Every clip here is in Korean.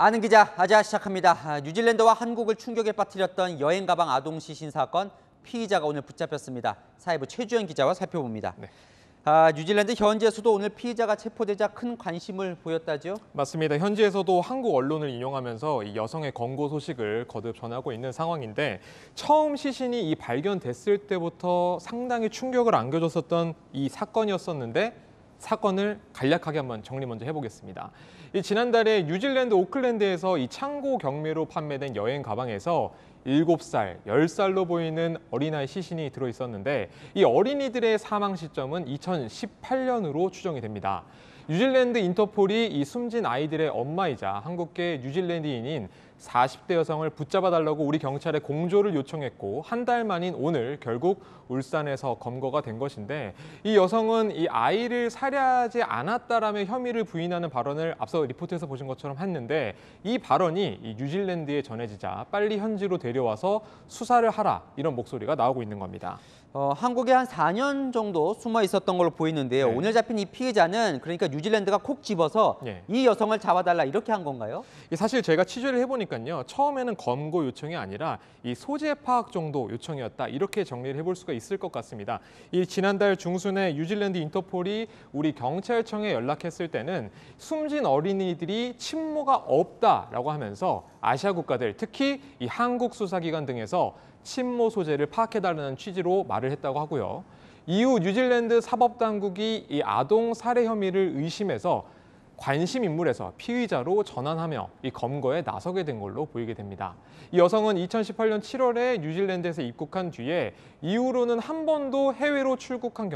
아는 기자 아자 시작합니다. 뉴질랜드와 한국을 충격에 빠뜨렸던 여행 가방 아동 시신 사건 피의자가 오늘 붙잡혔습니다. 사회부 최주연 기자와 살펴봅니다. 네. 뉴질랜드 현지에서도 오늘 피의자가 체포되자 큰 관심을 보였다죠? 맞습니다. 현지에서도 한국 언론을 인용하면서 이 여성의 검거 소식을 거듭 전하고 있는 상황인데 처음 시신이 발견됐을 때부터 상당히 충격을 안겨줬었던 이 사건이었었는데 사건을 간략하게 한번 정리 먼저 해보겠습니다. 지난달에 뉴질랜드 오클랜드에서 이 창고 경매로 판매된 여행 가방에서 7살, 10살로 보이는 어린아이 시신이 들어있었는데 이 어린이들의 사망 시점은 2018년으로 추정이 됩니다. 뉴질랜드 인터폴이 이 숨진 아이들의 엄마이자 한국계 뉴질랜드인인 40대 여성을 붙잡아달라고 우리 경찰에 공조를 요청했고 한 달 만인 오늘 결국 울산에서 검거가 된 것인데 이 여성은 이 아이를 살해하지 않았다라며 혐의를 부인하는 발언을 앞서 리포트에서 보신 것처럼 했는데 이 발언이 이 뉴질랜드에 전해지자 빨리 현지로 데려와서 수사를 하라 이런 목소리가 나오고 있는 겁니다. 한국에 한 4년 정도 숨어 있었던 걸로 보이는데요. 네. 오늘 잡힌 이 피해자는 그러니까 뉴질랜드가 콕 집어서 네. 이 여성을 잡아달라 이렇게 한 건가요? 사실 제가 취재를 해보니까요. 처음에는 검거 요청이 아니라 이 소재 파악 정도 요청이었다. 이렇게 정리를 해볼 수가 있을 것 같습니다. 이 지난달 중순에 뉴질랜드 인터폴이 우리 경찰청에 연락했을 때는 숨진 어린이들이 친모가 없다라고 하면서 아시아 국가들, 특히 이 한국 수사기관 등에서 친모 소재를 파악해달라는 취지로 말을 했다고 하고요. 이후 뉴질랜드 사법당국이 이 아동 살해 혐의를 의심해서 관심 인물에서 피의자로 전환하며 이 검거에 나서게 된 걸로 보이게 됩니다. 이 여성은 2018년 7월에 뉴질랜드에서 입국한 뒤에 이후로는 한 번도 해외로 출국한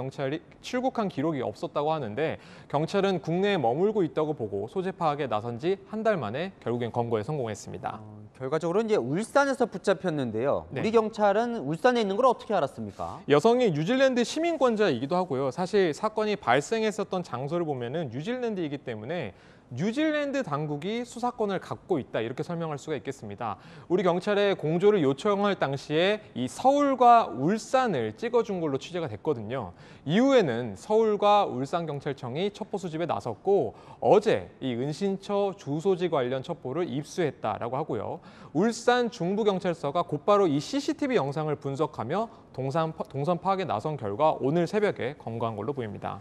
기록이 없었다고 하는데 경찰은 국내에 머물고 있다고 보고 소재 파악에 나선 지 한 달 만에 결국엔 검거에 성공했습니다. 결과적으로 이제 울산에서 붙잡혔는데요. 네. 우리 경찰은 울산에 있는 걸 어떻게 알았습니까? 여성이 뉴질랜드 시민권자이기도 하고요. 사실 사건이 발생했었던 장소를 보면은 뉴질랜드이기 때문에 뉴질랜드 당국이 수사권을 갖고 있다 이렇게 설명할 수가 있겠습니다. 우리 경찰에 공조를 요청할 당시에 이 서울과 울산을 찍어준 걸로 취재가 됐거든요. 이후에는 서울과 울산경찰청이 첩보 수집에 나섰고 어제 이 은신처 주소지 관련 첩보를 입수했다라고 하고요. 울산 중부경찰서가 곧바로 이 CCTV 영상을 분석하며 동선 파악에 나선 결과 오늘 새벽에 검거한 걸로 보입니다.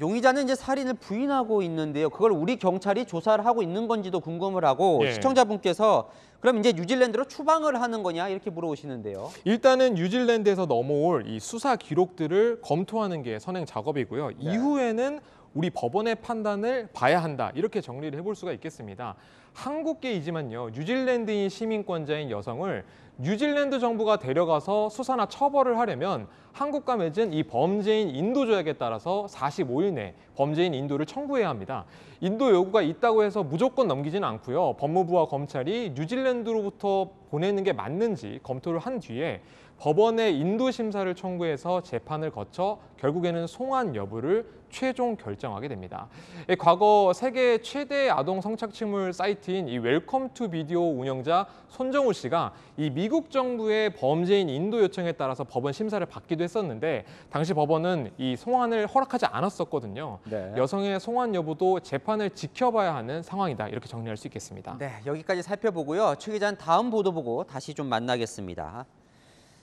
용의자는 이제 살인을 부인하고 있는데요. 그걸 우리 경찰이 조사를 하고 있는 건지도 궁금을 하고 예. 시청자분께서 그럼 이제 뉴질랜드로 추방을 하는 거냐 이렇게 물어보시는데요. 일단은 뉴질랜드에서 넘어올 이 수사 기록들을 검토하는 게 선행 작업이고요. 네. 이후에는 우리 법원의 판단을 봐야 한다 이렇게 정리를 해볼 수가 있겠습니다. 한국계이지만요. 뉴질랜드인 시민권자인 여성을 뉴질랜드 정부가 데려가서 수사나 처벌을 하려면 한국과 맺은 이 범죄인 인도 조약에 따라서 45일 내 범죄인 인도를 청구해야 합니다. 인도 요구가 있다고 해서 무조건 넘기지는 않고요. 법무부와 검찰이 뉴질랜드로부터 보내는 게 맞는지 검토를 한 뒤에 법원에 인도 심사를 청구해서 재판을 거쳐 결국에는 송환 여부를 최종 결정하게 됩니다. 과거 세계 최대 아동 성착취물 사이트인 이 웰컴 투 비디오 운영자 손정우 씨가 이 미국 정부의 범죄인 인도 요청에 따라서 법원 심사를 받기도 했었는데 당시 법원은 이 송환을 허락하지 않았었거든요. 네. 여성의 송환 여부도 재판을 지켜봐야 하는 상황이다 이렇게 정리할 수 있겠습니다. 네, 여기까지 살펴보고요. 최 기자는 다음 보도 보고 다시 좀 만나겠습니다.